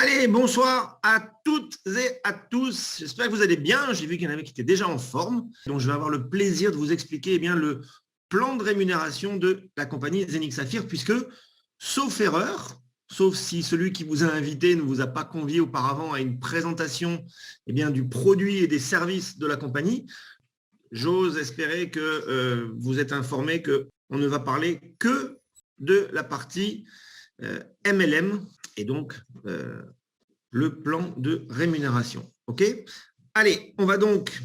Allez, bonsoir à toutes et à tous. J'espère que vous allez bien. J'ai vu qu'il y en avait qui étaient déjà en forme. Donc, je vais avoir le plaisir de vous expliquer le plan de rémunération de la compagnie Zénith Saphir, puisque, sauf erreur, sauf si celui qui vous a invité ne vous a pas convié auparavant à une présentation du produit et des services de la compagnie, j'ose espérer que vous êtes informés qu'on ne va parler que de la partie MLM et donc le plan de rémunération. OK ? Allez, on va donc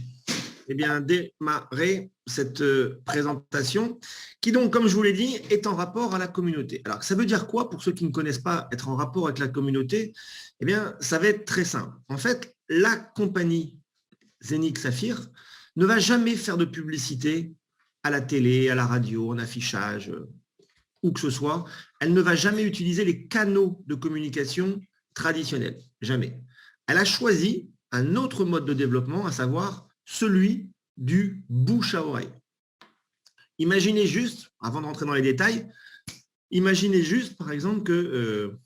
démarrer cette présentation qui donc, comme je vous l'ai dit, est en rapport à la communauté. Alors, ça veut dire quoi pour ceux qui ne connaissent pas être en rapport avec la communauté ? Ça va être très simple. En fait, la compagnie Zénith Saphir ne va jamais faire de publicité à la télé, à la radio, en affichage, où que ce soit. Elle ne va jamais utiliser les canaux de communication traditionnels. Jamais. Elle a choisi un autre mode de développement, à savoir celui du bouche à oreille. Imaginez juste, avant de rentrer dans les détails, imaginez juste, par exemple, que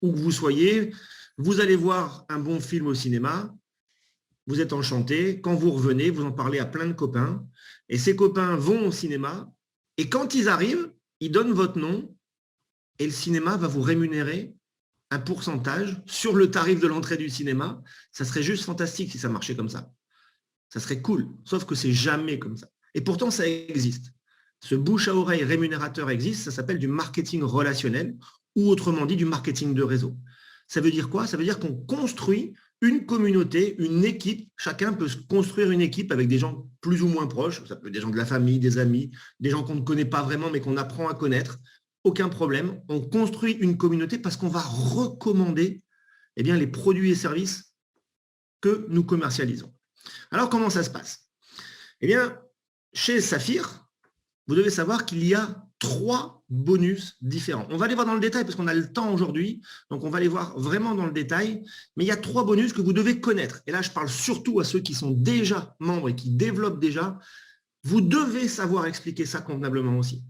où que vous soyez, vous allez voir un bon film au cinéma, vous êtes enchanté, quand vous revenez, vous en parlez à plein de copains, et ces copains vont au cinéma, et quand ils arrivent, ils donnent votre nom, et le cinéma va vous rémunérer un pourcentage sur le tarif de l'entrée du cinéma. Ça serait juste fantastique si ça marchait comme ça. Ça serait cool, sauf que c'est jamais comme ça. Et pourtant, ça existe. Ce bouche à oreille rémunérateur existe, ça s'appelle du marketing relationnel, ou autrement dit, du marketing de réseau. Ça veut dire quoi ? Ça veut dire qu'on construit une communauté, une équipe. Chacun peut se construire une équipe avec des gens plus ou moins proches. Ça peut être des gens de la famille, des amis, des gens qu'on ne connaît pas vraiment, mais qu'on apprend à connaître. Aucun problème. On construit une communauté parce qu'on va recommander les produits et services que nous commercialisons. Alors, comment ça se passe ? Chez Saphir, vous devez savoir qu'il y a 3 bonus différents. On va les voir dans le détail parce qu'on a le temps aujourd'hui, donc on va les voir vraiment dans le détail, mais il y a 3 bonus que vous devez connaître. Et là, je parle surtout à ceux qui sont déjà membres et qui développent déjà. Vous devez savoir expliquer ça convenablement aussi.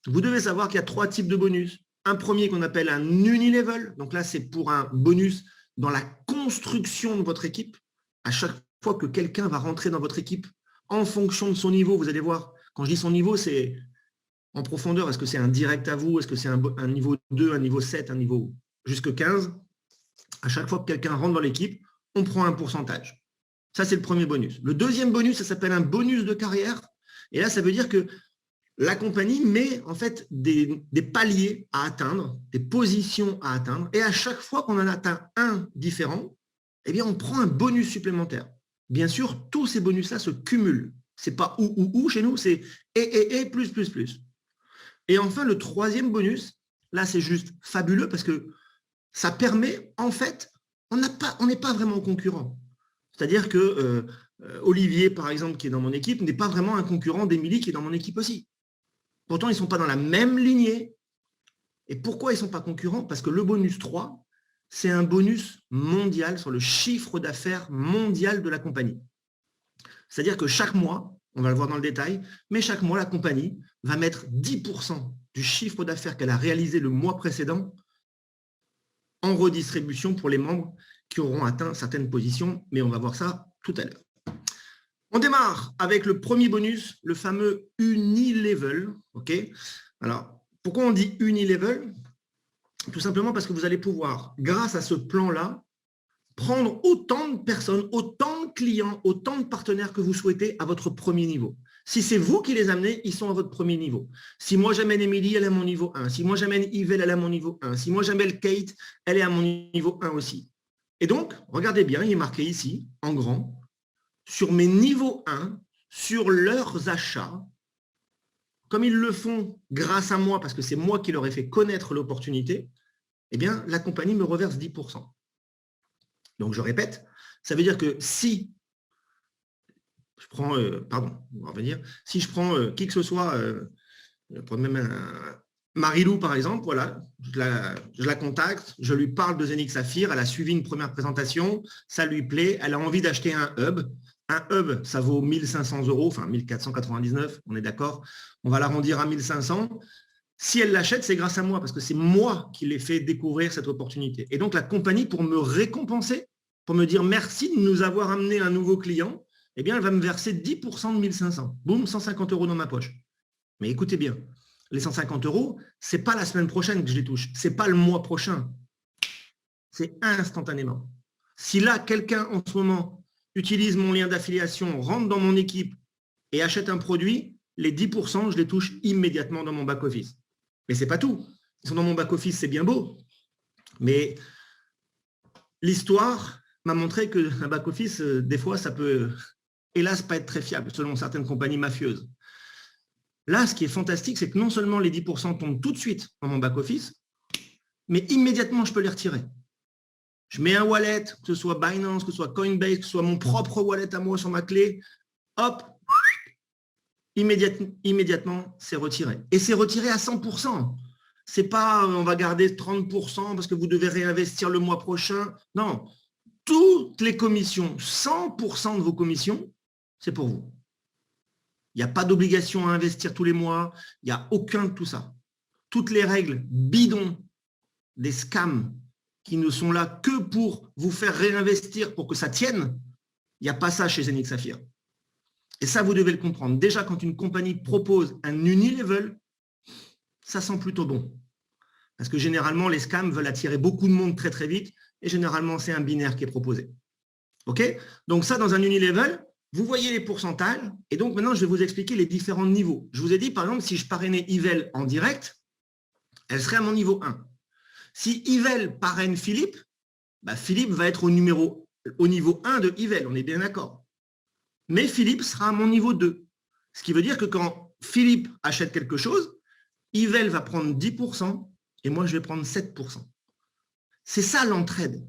Vous devez savoir qu'il y a 3 types de bonus. Un premier qu'on appelle un unilevel, donc là, c'est pour un bonus dans la construction de votre équipe. À chaque fois que quelqu'un va rentrer dans votre équipe, en fonction de son niveau, vous allez voir, quand je dis son niveau, c'est en profondeur, est-ce que c'est un direct à vous, est-ce que c'est un niveau 2, un niveau 7, un niveau jusque 15 ? À chaque fois que quelqu'un rentre dans l'équipe, on prend un pourcentage. Ça, c'est le premier bonus. Le deuxième bonus, ça s'appelle un bonus de carrière. Et là, ça veut dire que la compagnie met en fait des paliers à atteindre, des positions à atteindre. Et à chaque fois qu'on en atteint un différent, on prend un bonus supplémentaire. Bien sûr, tous ces bonus-là se cumulent. Ce n'est pas ou chez nous, c'est et plus. Et enfin, le troisième bonus, là, c'est juste fabuleux parce que ça permet, en fait, on n'est pas vraiment concurrent. C'est-à-dire que Olivier, par exemple, qui est dans mon équipe, n'est pas vraiment un concurrent d'Émilie qui est dans mon équipe aussi. Pourtant, ils ne sont pas dans la même lignée. Et pourquoi ils ne sont pas concurrents ? Parce que le bonus 3, c'est un bonus mondial sur le chiffre d'affaires mondial de la compagnie. C'est-à-dire que chaque mois, on va le voir dans le détail, mais chaque mois, la compagnie va mettre 10% du chiffre d'affaires qu'elle a réalisé le mois précédent en redistribution pour les membres qui auront atteint certaines positions, mais on va voir ça tout à l'heure. On démarre avec le premier bonus, le fameux unilevel. Okay ? Alors, pourquoi on dit unilevel ? Tout simplement parce que vous allez pouvoir, grâce à ce plan-là, prendre autant de personnes, autant de clients, autant de partenaires que vous souhaitez à votre premier niveau. Si c'est vous qui les amenez, ils sont à votre premier niveau. Si moi j'amène Émilie, elle est à mon niveau 1. Si moi j'amène Yvelle, elle est à mon niveau 1. Si moi j'amène Kate, elle est à mon niveau 1 aussi. Et donc, regardez bien, il est marqué ici, en grand, sur mes niveaux 1, sur leurs achats, comme ils le font grâce à moi, parce que c'est moi qui leur ai fait connaître l'opportunité, la compagnie me reverse 10%. Donc, je répète, ça veut dire que si je prends, on va revenir, si je prends qui que ce soit, je prends même Marilou, par exemple, voilà, je la contacte, je lui parle de Zénith Saphir, elle a suivi une première présentation, ça lui plaît, elle a envie d'acheter un hub. Un hub, ça vaut 1 500 €, enfin 1 499, on est d'accord, on va l'arrondir à 1 500. Si elle l'achète, c'est grâce à moi, parce que c'est moi qui l'ai fait découvrir cette opportunité. Et donc, la compagnie, pour me récompenser, pour me dire merci de nous avoir amené un nouveau client, eh bien, elle va me verser 10% de 1500. Boum, 150 € dans ma poche. Mais écoutez bien, les 150 €, ce n'est pas la semaine prochaine que je les touche, ce n'est pas le mois prochain. C'est instantanément. Si là, quelqu'un en ce moment utilise mon lien d'affiliation, rentre dans mon équipe et achète un produit, les 10%, je les touche immédiatement dans mon back-office. Mais ce n'est pas tout. Ils sont dans mon back-office, c'est bien beau. Mais l'histoire m'a montré qu'un back-office, des fois, ça peut, hélas, pas être très fiable, selon certaines compagnies mafieuses. Là, ce qui est fantastique, c'est que non seulement les 10% tombent tout de suite dans mon back-office, mais immédiatement, je peux les retirer. Je mets un wallet, que ce soit Binance, que ce soit Coinbase, que ce soit mon propre wallet à moi sur ma clé, hop, immédiatement, c'est retiré. Et c'est retiré à 100%. C'est pas on va garder 30% parce que vous devez réinvestir le mois prochain. Non, toutes les commissions, 100% de vos commissions, c'est pour vous. Il n'y a pas d'obligation à investir tous les mois. Il n'y a aucun de tout ça. Toutes les règles bidons des scams qui ne sont là que pour vous faire réinvestir pour que ça tienne, il n'y a pas ça chez Zenith Saphir. Et ça, vous devez le comprendre. Déjà, quand une compagnie propose un unilevel, ça sent plutôt bon. Parce que généralement, les scams veulent attirer beaucoup de monde très, très vite. Et généralement, c'est un binaire qui est proposé. OK? Donc ça, dans un unilevel, vous voyez les pourcentages. Et donc, maintenant, je vais vous expliquer les différents niveaux. Je vous ai dit, par exemple, si je parrainais Yvel en direct, elle serait à mon niveau 1. Si Yvel parraine Philippe, bah Philippe va être au niveau 1 de Yvel. On est bien d'accord. Mais Philippe sera à mon niveau 2. Ce qui veut dire que quand Philippe achète quelque chose, Yvel va prendre 10% et moi, je vais prendre 7%. C'est ça l'entraide.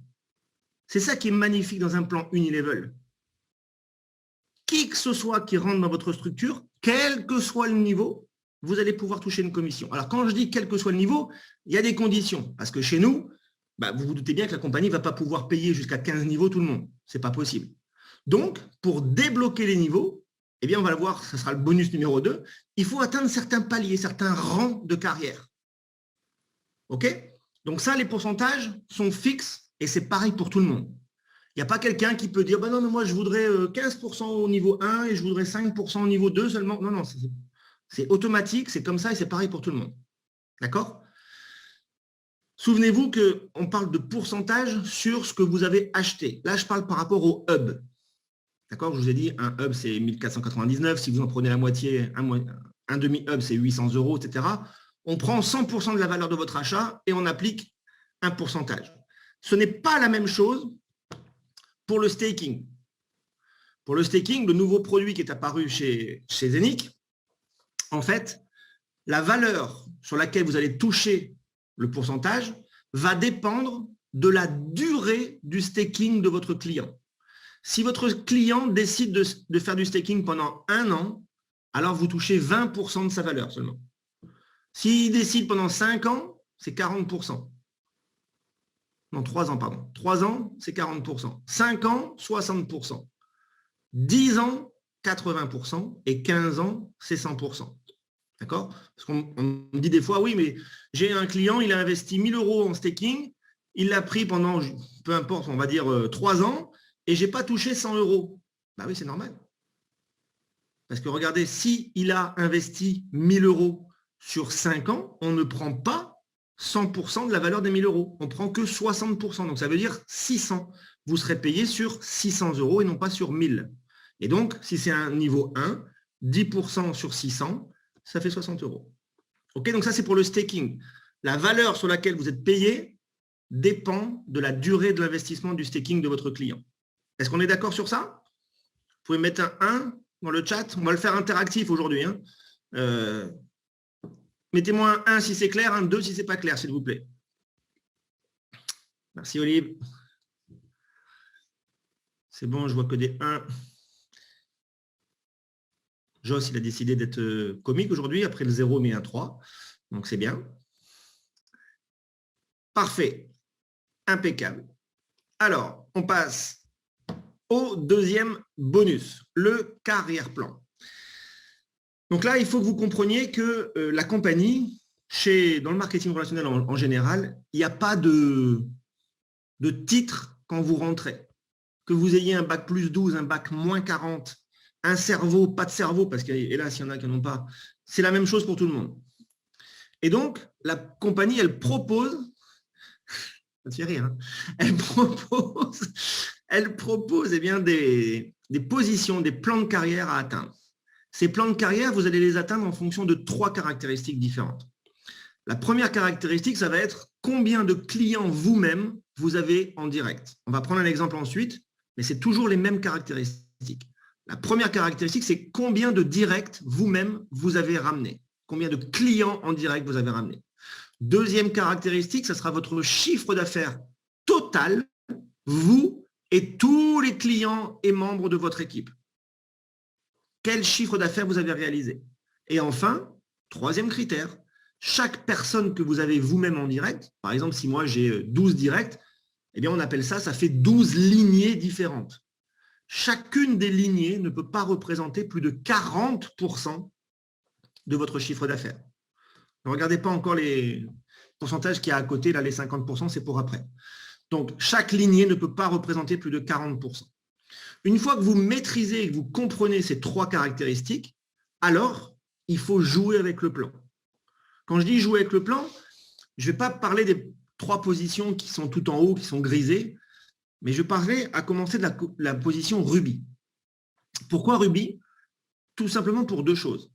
C'est ça qui est magnifique dans un plan unilevel. Qui que ce soit qui rentre dans votre structure, quel que soit le niveau, vous allez pouvoir toucher une commission. Alors, quand je dis quel que soit le niveau, il y a des conditions. Parce que chez nous, bah, vous vous doutez bien que la compagnie ne va pas pouvoir payer jusqu'à 15 niveaux tout le monde. Ce n'est pas possible. Donc, pour débloquer les niveaux, eh bien, on va le voir, ce sera le bonus numéro 2, il faut atteindre certains paliers, certains rangs de carrière. OK? Donc ça, les pourcentages sont fixes et c'est pareil pour tout le monde. Il n'y a pas quelqu'un qui peut dire bah non, mais moi, je voudrais 15% au niveau 1 et je voudrais 5% au niveau 2 seulement. Non, non, c'est automatique, c'est comme ça et c'est pareil pour tout le monde. D'accord? Souvenez-vous qu'on parle de pourcentage sur ce que vous avez acheté. Là, je parle par rapport au hub. D'accord? Je vous ai dit, un hub, c'est 1499. Si vous en prenez la moitié, un demi-hub, c'est 800 €, etc. On prend 100% de la valeur de votre achat et on applique un pourcentage. Ce n'est pas la même chose pour le staking. Pour le staking, le nouveau produit qui est apparu chez Zenith, en fait, la valeur sur laquelle vous allez toucher le pourcentage va dépendre de la durée du staking de votre client. Si votre client décide de faire du staking pendant 1 an, alors vous touchez 20% de sa valeur seulement. S'il décide pendant 5 ans, c'est 40%. Non, 3 ans, pardon. 3 ans, c'est 40%. 5 ans, 60%. 10 ans, 80%. Et 15 ans, c'est 100%. D'accord? Parce qu'on me dit des fois, oui, mais j'ai un client, il a investi 1 000 € en staking, il l'a pris pendant, peu importe, on va dire 3 ans, et je n'ai pas touché 100 €. Bah oui, c'est normal. Parce que regardez, s'il a investi 1 000 € sur 5 ans, on ne prend pas 100% de la valeur des 1 000 €. On ne prend que 60%. Donc, ça veut dire 600. Vous serez payé sur 600 € et non pas sur 1 000. Et donc, si c'est un niveau 1, 10% sur 600, ça fait 60 €. OK, donc ça, c'est pour le staking. La valeur sur laquelle vous êtes payé dépend de la durée de l'investissement du staking de votre client. Est-ce qu'on est d'accord sur ça? Vous pouvez mettre un 1 dans le chat. On va le faire interactif aujourd'hui. Hein. Mettez-moi un 1 si c'est clair, un 2 si ce n'est pas clair, s'il vous plaît. Merci, Olive. C'est bon, je vois que des 1. Joss, il a décidé d'être comique aujourd'hui. Après le 0, mais un 3. Donc, c'est bien. Parfait. Impeccable. Alors, on passe au deuxième bonus, le carrière plan. Donc là, il faut que vous compreniez que la compagnie, dans le marketing relationnel en général, il n'y a pas de titre quand vous rentrez. Que vous ayez un bac plus 12, un bac moins 40, un cerveau, pas de cerveau, parce qu'hélas, il y en a qui n'en ont pas, c'est la même chose pour tout le monde. Et donc, la compagnie, elle propose, ça te fait rire, hein, elle propose bien, des positions, des plans de carrière à atteindre. Ces plans de carrière, vous allez les atteindre en fonction de 3 caractéristiques différentes. La première caractéristique, ça va être combien de clients vous-même vous avez en direct. On va prendre un exemple ensuite, mais c'est toujours les mêmes caractéristiques. La première caractéristique, c'est combien de directs vous-même vous avez ramené. Combien de clients en direct vous avez ramené. Deuxième caractéristique, ça sera votre chiffre d'affaires total, vous et tous les clients et membres de votre équipe. Quel chiffre d'affaires vous avez réalisé. Et enfin, troisième critère, chaque personne que vous avez vous-même en direct, par exemple, si moi j'ai 12 directs, eh bien on appelle ça, ça fait 12 lignées différentes. Chacune des lignées ne peut pas représenter plus de 40% de votre chiffre d'affaires. Ne regardez pas encore les pourcentages qu'il y a à côté, là les 50%, c'est pour après. Donc, chaque lignée ne peut pas représenter plus de 40%. Une fois que vous maîtrisez et que vous comprenez ces 3 caractéristiques, alors, il faut jouer avec le plan. Quand je dis jouer avec le plan, je ne vais pas parler des 3 positions qui sont tout en haut, qui sont grisées, mais je parlerai à commencer de la position rubis. Pourquoi rubis? Tout simplement pour 2 choses.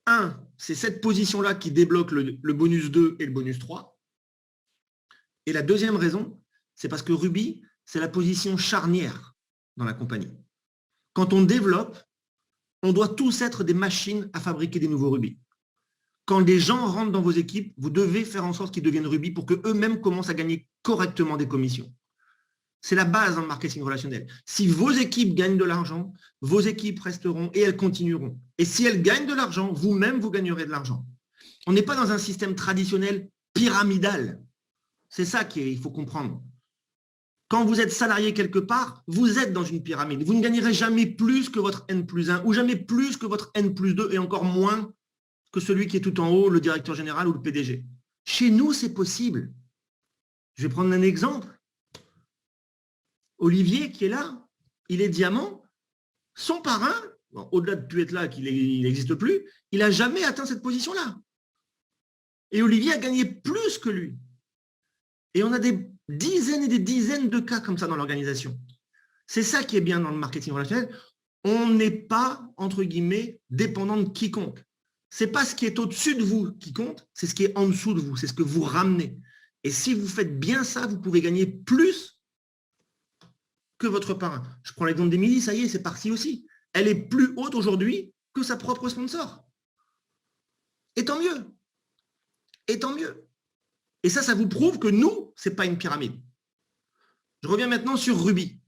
1, c'est cette position-là qui débloque le bonus 2 et le bonus 3. Et la deuxième raison, c'est parce que rubis, c'est la position charnière dans la compagnie. Quand on développe, on doit tous être des machines à fabriquer des nouveaux rubis. Quand des gens rentrent dans vos équipes, vous devez faire en sorte qu'ils deviennent rubis pour qu'eux-mêmes commencent à gagner correctement des commissions. C'est la base dans le marketing relationnel. Si vos équipes gagnent de l'argent, vos équipes resteront et elles continueront. Et si elles gagnent de l'argent, vous-même, vous gagnerez de l'argent. On n'est pas dans un système traditionnel pyramidal. C'est ça qu'il faut comprendre. Quand vous êtes salarié quelque part, vous êtes dans une pyramide. Vous ne gagnerez jamais plus que votre N+1 ou jamais plus que votre N+2 et encore moins que celui qui est tout en haut, le directeur général ou le PDG. Chez nous, c'est possible. Je vais prendre un exemple. Olivier qui est là, il est diamant. Son parrain, bon, au-delà de plus être là, qu'il n'existe plus, il n'a jamais atteint cette position-là. Et Olivier a gagné plus que lui. Et on a des dizaines et des dizaines de cas comme ça dans l'organisation. C'est ça qui est bien dans le marketing relationnel. On n'est pas, entre guillemets, dépendant de quiconque. Ce n'est pas ce qui est au-dessus de vous qui compte, c'est ce qui est en dessous de vous, c'est ce que vous ramenez. Et si vous faites bien ça, vous pouvez gagner plus que votre parrain. Je prends l'exemple d'Émilie, ça y est, c'est parti aussi. Elle est plus haute aujourd'hui que sa propre sponsor. Et tant mieux. Et tant mieux. Et ça vous prouve que nous, ce n'est pas une pyramide. Je reviens maintenant sur Ruby.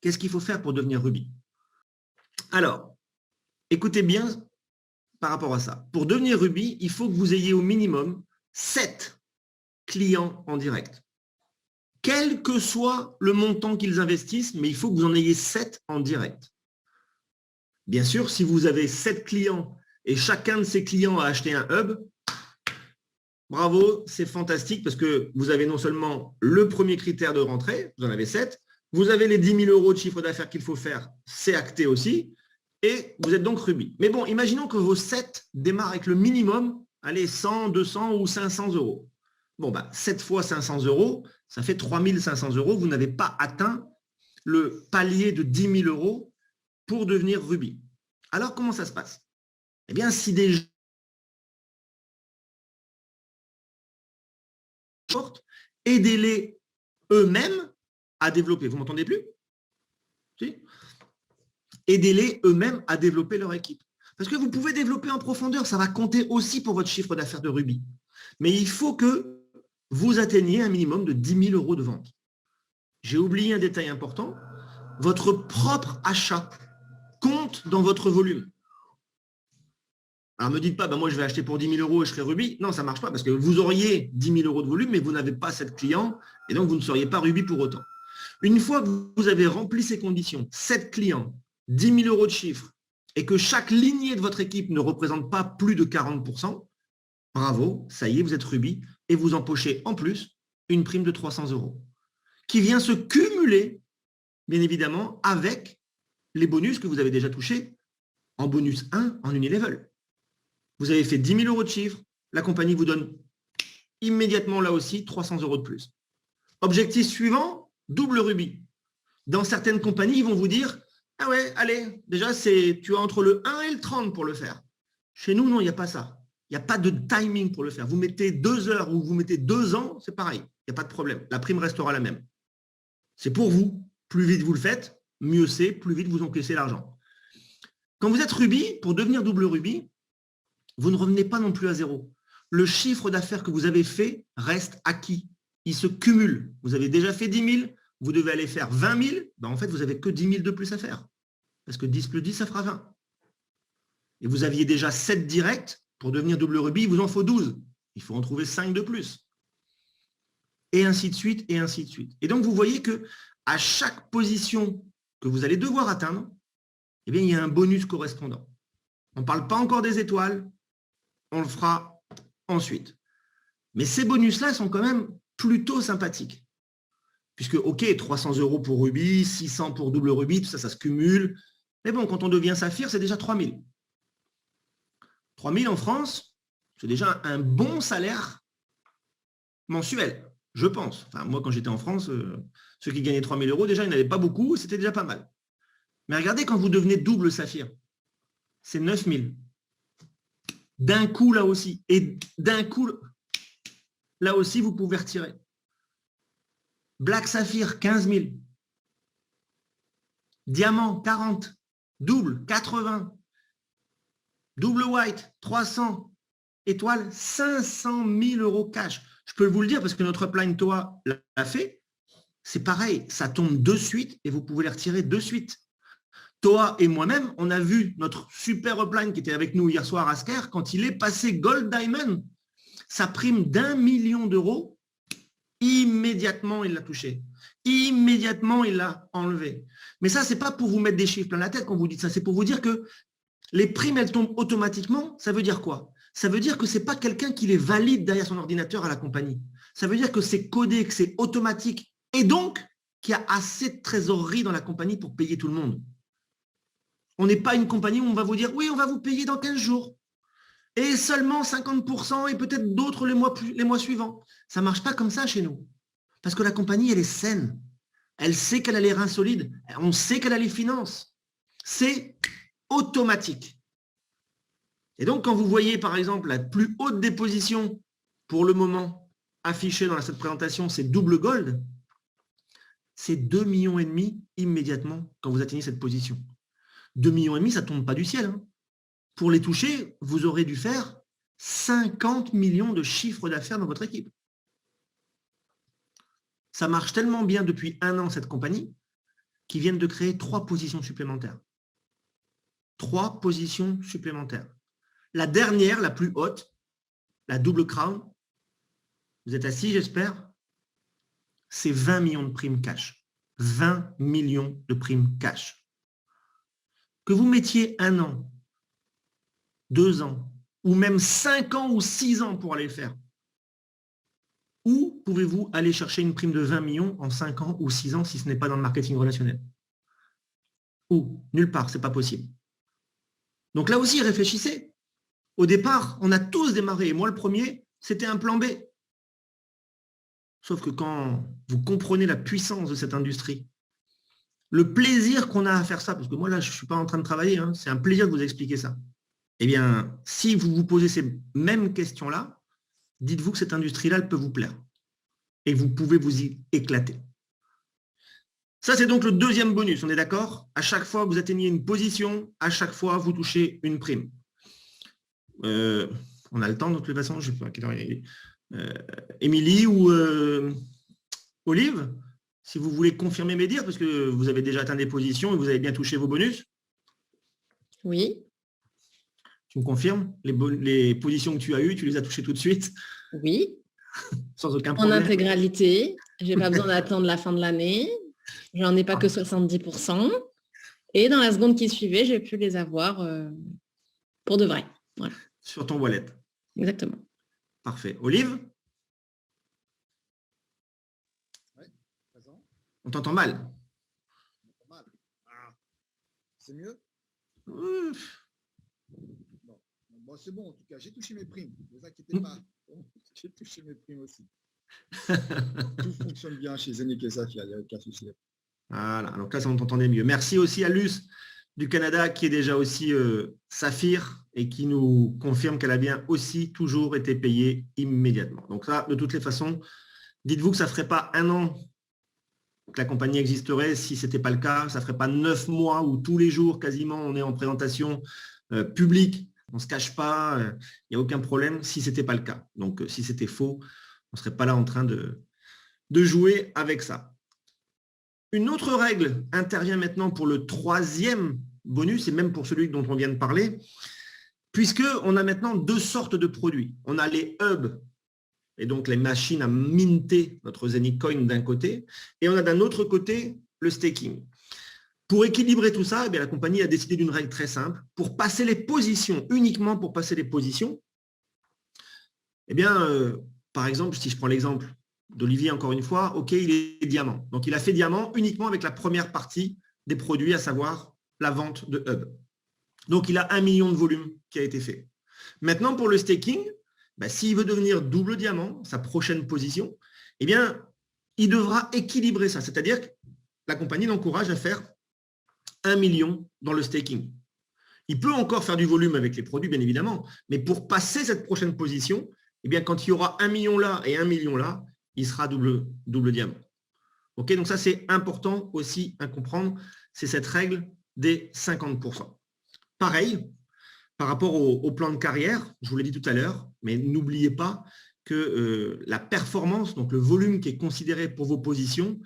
Qu'est-ce qu'il faut faire pour devenir Ruby? Alors, écoutez bien par rapport à ça. Pour devenir Ruby, il faut que vous ayez au minimum 7 clients en direct. Quel que soit le montant qu'ils investissent, mais il faut que vous en ayez 7 en direct. Bien sûr, si vous avez 7 clients et chacun de ces clients a acheté un hub, bravo, c'est fantastique parce que vous avez non seulement le premier critère de rentrée, vous en avez 7, vous avez les 10 000 € de chiffre d'affaires qu'il faut faire, c'est acté aussi, et vous êtes donc Ruby. Mais bon, imaginons que vos 7 démarrent avec le minimum, allez, 100, 200 ou 500 €. Bon, 7 fois 500 €, ça fait 3 500 €. Vous n'avez pas atteint le palier de 10 000 € pour devenir Ruby. Alors, comment ça se passe? Eh bien, si des gens aidez-les eux-mêmes à développer. Vous m'entendez plus? Si? Aidez-les eux-mêmes à développer leur équipe. Parce que vous pouvez développer en profondeur, ça va compter aussi pour votre chiffre d'affaires de Ruby. Mais il faut que vous atteigniez un minimum de 10 000 € de vente. J'ai oublié un détail important. Votre propre achat compte dans votre volume. Alors, ne me dites pas, moi je vais acheter pour 10 000 € et je serai Ruby. Non, ça ne marche pas parce que vous auriez 10 000 € de volume, mais vous n'avez pas 7 clients et donc vous ne seriez pas Ruby pour autant. Une fois que vous avez rempli ces conditions, 7 clients, 10 000 € de chiffre et que chaque lignée de votre équipe ne représente pas plus de 40%, bravo, ça y est, vous êtes rubis et vous empochez en plus une prime de 300 € qui vient se cumuler, bien évidemment, avec les bonus que vous avez déjà touchés en bonus 1 en Unilevel. Vous avez fait 10 000 € de chiffre, la compagnie vous donne immédiatement là aussi 300 € de plus. Objectif suivant, double rubis. Dans certaines compagnies, ils vont vous dire « Ah ouais, allez, déjà, tu as entre le 1 et le 30 pour le faire. » Chez nous, non, il n'y a pas ça. Il n'y a pas de timing pour le faire. Vous mettez 2 heures ou vous mettez 2 ans, c'est pareil. Il n'y a pas de problème. La prime restera la même. C'est pour vous. Plus vite vous le faites, mieux c'est, plus vite vous encaissez l'argent. Quand vous êtes rubis, pour devenir double rubis, vous ne revenez pas non plus à zéro. Le chiffre d'affaires que vous avez fait reste acquis. Il se cumule. Vous avez déjà fait 10 000, vous devez aller faire 20 000, ben en fait, vous n'avez que 10 000 de plus à faire. Parce que 10 plus 10, ça fera 20. Et vous aviez déjà 7 directs. Pour devenir double rubis, il vous en faut 12. Il faut en trouver 5 de plus. Et ainsi de suite, et ainsi de suite. Et donc, vous voyez que à chaque position que vous allez devoir atteindre, eh bien, il y a un bonus correspondant. On ne parle pas encore des étoiles, on le fera ensuite. Mais ces bonus-là sont quand même plutôt sympathiques. Puisque, OK, 300 € pour rubis, 600 pour double rubis, tout ça, ça se cumule. Mais bon, quand on devient saphir, c'est déjà 3 000. 3 000 en France, c'est déjà un bon salaire mensuel, je pense. Enfin, moi, quand j'étais en France, ceux qui gagnaient 3 000 €, déjà, il n'y en avait pas beaucoup, c'était déjà pas mal. Mais regardez, quand vous devenez double saphir, c'est 9 000. D'un coup, là aussi. Et d'un coup, là aussi, vous pouvez retirer. Black saphir, 15 000. Diamant, 40. Double, 80. Double white, 300. Étoile, 500 000 € cash. Je peux vous le dire parce que notre upline TOA l'a fait. C'est pareil, ça tombe de suite et vous pouvez les retirer de suite. TOA et moi-même, on a vu notre super upline qui était avec nous hier soir à Sker, quand il est passé Gold Diamond, sa prime d'1 million d'euros, immédiatement il l'a touché. Immédiatement il l'a enlevé. Mais ça, ce n'est pas pour vous mettre des chiffres plein la tête quand vous dites ça, c'est pour vous dire que les primes, elles tombent automatiquement. Ça veut dire quoi? Ça veut dire que ce n'est pas quelqu'un qui les valide derrière son ordinateur à la compagnie. Ça veut dire que c'est codé, que c'est automatique et donc qu'il y a assez de trésorerie dans la compagnie pour payer tout le monde. On n'est pas une compagnie où on va vous dire « oui, on va vous payer dans 15 jours et seulement 50% et peut-être d'autres les mois suivants ». Ça ne marche pas comme ça chez nous. Parce que la compagnie, elle est saine. Elle sait qu'elle a les reins solides. On sait qu'elle a les finances. C'est automatique. Et donc, quand vous voyez, par exemple, la plus haute des positions pour le moment affichée dans cette présentation, c'est double gold, c'est 2,5 millions immédiatement quand vous atteignez cette position. 2,5 millions, ça ne tombe pas du ciel. Hein. Pour les toucher, vous aurez dû faire 50 millions de chiffres d'affaires dans votre équipe. Ça marche tellement bien depuis 1 an, cette compagnie, qu'ils viennent de créer 3 positions supplémentaires. 3 positions supplémentaires. La dernière, la plus haute, la double crown, vous êtes assis, j'espère, c'est 20 millions de primes cash. 20 millions de primes cash. Que vous mettiez 1 an, 2 ans, ou même 5 ans ou 6 ans pour aller le faire, où pouvez-vous aller chercher une prime de 20 millions en 5 ans ou 6 ans si ce n'est pas dans le marketing relationnel? Où? Nulle part, ce n'est pas possible. Donc là aussi, réfléchissez. Au départ, on a tous démarré. Et moi, le premier, c'était un plan B. Sauf que quand vous comprenez la puissance de cette industrie, le plaisir qu'on a à faire ça, parce que moi, là, je ne suis pas en train de travailler, hein, c'est un plaisir de vous expliquer ça. Eh bien, si vous vous posez ces mêmes questions-là, dites-vous que cette industrie-là, elle peut vous plaire. Et vous pouvez vous y éclater. Ça, c'est donc le deuxième bonus, on est d'accord? À chaque fois que vous atteignez une position, à chaque fois, vous touchez une prime. On a le temps de toute façon, je ne sais pas à quelle heure il est. Émilie ou Olive, si vous voulez confirmer mes dires, parce que vous avez déjà atteint des positions et vous avez bien touché vos bonus. Oui. Tu me confirmes? Les positions que tu as eues, tu les as touchées tout de suite? Oui. Sans aucun problème. En intégralité. Je n'ai pas besoin d'attendre la fin de l'année. J'en ai pas que 70%. Et dans la seconde qui suivait, j'ai pu les avoir pour de vrai. Voilà. Sur ton wallet. Exactement. Parfait. Olive? Oui, présent. On t'entend mal. Mal. Ah, c'est mieux? Ouf. Bon, c'est bon, en tout cas, j'ai touché mes primes. Ne vous inquiétez pas. J'ai touché mes primes aussi. Tout fonctionne bien chez Zénith et Safia, il n'y a aucun souci. Voilà, donc là, ça on t'entendait mieux. Merci aussi à Luce du Canada qui est déjà aussi Saphir et qui nous confirme qu'elle a bien aussi toujours été payée immédiatement. Donc ça, de toutes les façons, dites-vous que ça ne ferait pas 1 an que la compagnie existerait si ce n'était pas le cas. Ça ne ferait pas 9 mois où tous les jours, quasiment, on est en présentation publique. On ne se cache pas, il n'y a aucun problème si ce n'était pas le cas. Donc, si c'était faux, on ne serait pas là en train de jouer avec ça. Une autre règle intervient maintenant pour le 3e bonus, et même pour celui dont on vient de parler, puisqu'on a maintenant 2 sortes de produits. On a les hubs, et donc les machines à minter notre Zénith Coin d'un côté, et on a d'un autre côté le staking. Pour équilibrer tout ça, eh bien, la compagnie a décidé d'une règle très simple. Pour passer les positions, uniquement pour passer les positions, eh bien, par exemple, si je prends l'exemple d'Olivier encore une fois, OK, il est diamant. Donc, il a fait diamant uniquement avec la première partie des produits, à savoir la vente de hub. Donc, il a 1 million de volume qui a été fait. Maintenant, pour le staking, s'il veut devenir double diamant, sa prochaine position, eh bien, il devra équilibrer ça. C'est-à-dire que la compagnie l'encourage à faire 1 million dans le staking. Il peut encore faire du volume avec les produits, bien évidemment, mais pour passer cette prochaine position, eh bien, quand il y aura 1 million là et 1 million là, il sera double diamant. OK, donc ça, c'est important aussi à comprendre. C'est cette règle des 50%. Pareil, par rapport au plan de carrière, je vous l'ai dit tout à l'heure, mais n'oubliez pas que la performance, donc le volume qui est considéré pour vos positions,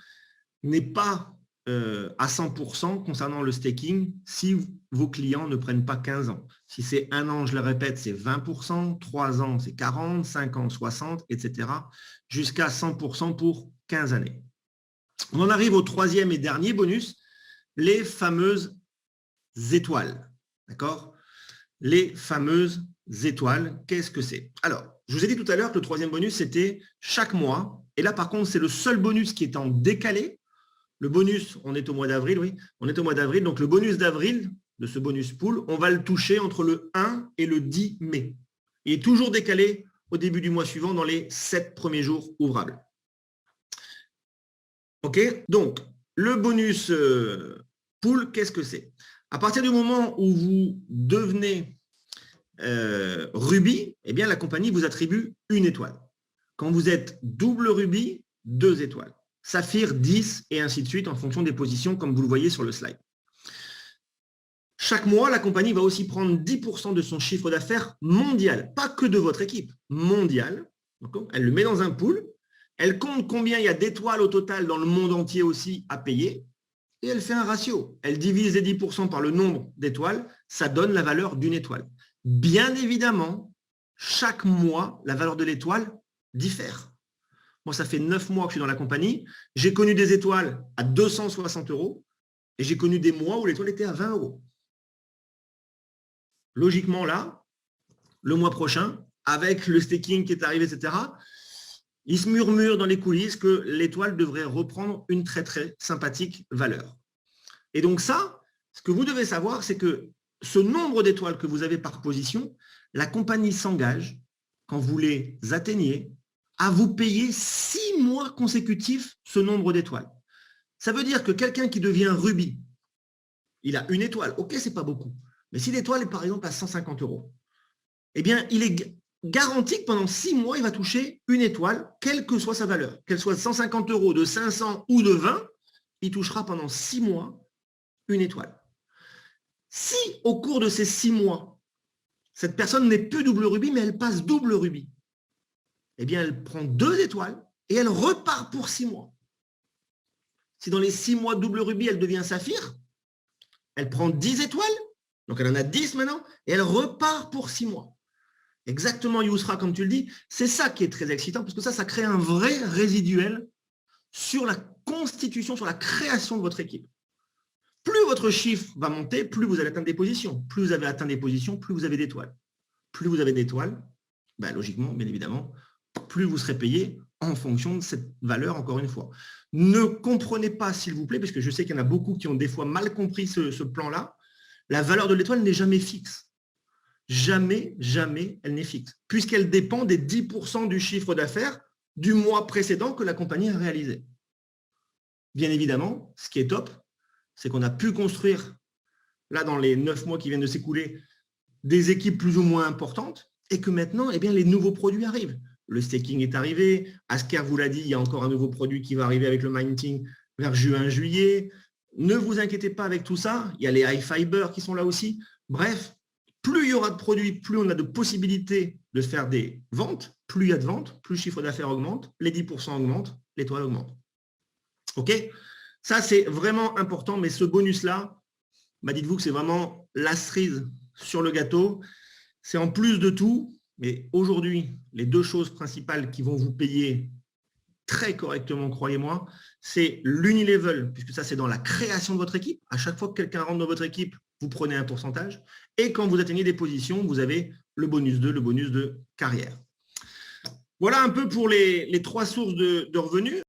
n'est pas à 100% concernant le staking si vos clients ne prennent pas 15 ans. Si c'est 1 an, je le répète, c'est 20%, 3 ans, c'est 40, 5 ans, 60, etc. jusqu'à 100% pour 15 années. On en arrive au 3e et dernier bonus, les fameuses étoiles. D'accord? Les fameuses étoiles, qu'est-ce que c'est? Alors, je vous ai dit tout à l'heure que le 3e bonus, c'était chaque mois. Et là, par contre, c'est le seul bonus qui est en décalé. Le bonus, on est au mois d'avril, oui, on est au mois d'avril. Donc, le bonus d'avril, de ce bonus pool, on va le toucher entre le 1 et le 10 mai. Il est toujours décalé au début du mois suivant dans les 7 premiers jours ouvrables. OK? Donc, le bonus pool, qu'est-ce que c'est? À partir du moment où vous devenez rubis, eh bien, la compagnie vous attribue 1 étoile. Quand vous êtes double rubis, 2 étoiles. Saphir, 10 et ainsi de suite en fonction des positions comme vous le voyez sur le slide. Chaque mois, la compagnie va aussi prendre 10% de son chiffre d'affaires mondial, pas que de votre équipe, mondial. Elle le met dans un pool, elle compte combien il y a d'étoiles au total dans le monde entier aussi à payer et elle fait un ratio. Elle divise les 10% par le nombre d'étoiles, ça donne la valeur d'1 étoile. Bien évidemment, chaque mois, la valeur de l'étoile diffère. Moi, ça fait 9 mois que je suis dans la compagnie. J'ai connu des étoiles à 260 € et j'ai connu des mois où l'étoile était à 20 €. Logiquement, là, le mois prochain, avec le staking qui est arrivé, etc., il se murmure dans les coulisses que l'étoile devrait reprendre une très, très sympathique valeur. Et donc ça, ce que vous devez savoir, c'est que ce nombre d'étoiles que vous avez par position, la compagnie s'engage, quand vous les atteignez, à vous payer 6 mois consécutifs ce nombre d'étoiles. Ça veut dire que quelqu'un qui devient rubis, il a 1 étoile. OK, ce n'est pas beaucoup. Mais si l'étoile est par exemple à 150 €, eh bien, il est garanti que pendant 6 mois, il va toucher 1 étoile, quelle que soit sa valeur. Qu'elle soit de 150 €, de 500 ou de 20, il touchera pendant 6 mois 1 étoile. Si au cours de ces 6 mois, cette personne n'est plus double rubis, mais elle passe double rubis, eh bien, elle prend 2 étoiles et elle repart pour 6 mois. Si dans les 6 mois de double rubis, elle devient saphir, elle prend 10 étoiles, donc elle en a 10 maintenant, et elle repart pour 6 mois. Exactement, Yousra, comme tu le dis, c'est ça qui est très excitant, parce que ça crée un vrai résiduel sur la constitution, sur la création de votre équipe. Plus votre chiffre va monter, plus vous allez atteindre des positions. Plus vous avez atteint des positions, plus vous avez d'étoiles. Plus vous avez d'étoiles, ben, logiquement, bien évidemment, plus vous serez payé en fonction de cette valeur, encore une fois. Ne comprenez pas, s'il vous plaît, parce que je sais qu'il y en a beaucoup qui ont des fois mal compris ce plan-là, la valeur de l'étoile n'est jamais fixe. Jamais, jamais, elle n'est fixe, puisqu'elle dépend des 10% du chiffre d'affaires du mois précédent que la compagnie a réalisé. Bien évidemment, ce qui est top, c'est qu'on a pu construire, là, dans les 9 mois qui viennent de s'écouler, des équipes plus ou moins importantes et que maintenant, eh bien, les nouveaux produits arrivent. Le staking est arrivé. Asker vous l'a dit, il y a encore un nouveau produit qui va arriver avec le mining vers juin, juillet. Ne vous inquiétez pas avec tout ça. Il y a les high fiber qui sont là aussi. Bref, plus il y aura de produits, plus on a de possibilités de faire des ventes. Plus il y a de ventes, plus le chiffre d'affaires augmente, les 10% augmentent, l'étoile augmente. OK? Ça, c'est vraiment important. Mais ce bonus-là, bah, dites-vous que c'est vraiment la cerise sur le gâteau. C'est en plus de tout. Mais aujourd'hui, les deux choses principales qui vont vous payer très correctement, croyez-moi, c'est l'unilevel, puisque ça, c'est dans la création de votre équipe. À chaque fois que quelqu'un rentre dans votre équipe, vous prenez un pourcentage. Et quand vous atteignez des positions, vous avez le bonus 2, le bonus de carrière. Voilà un peu pour les 3 sources de revenus.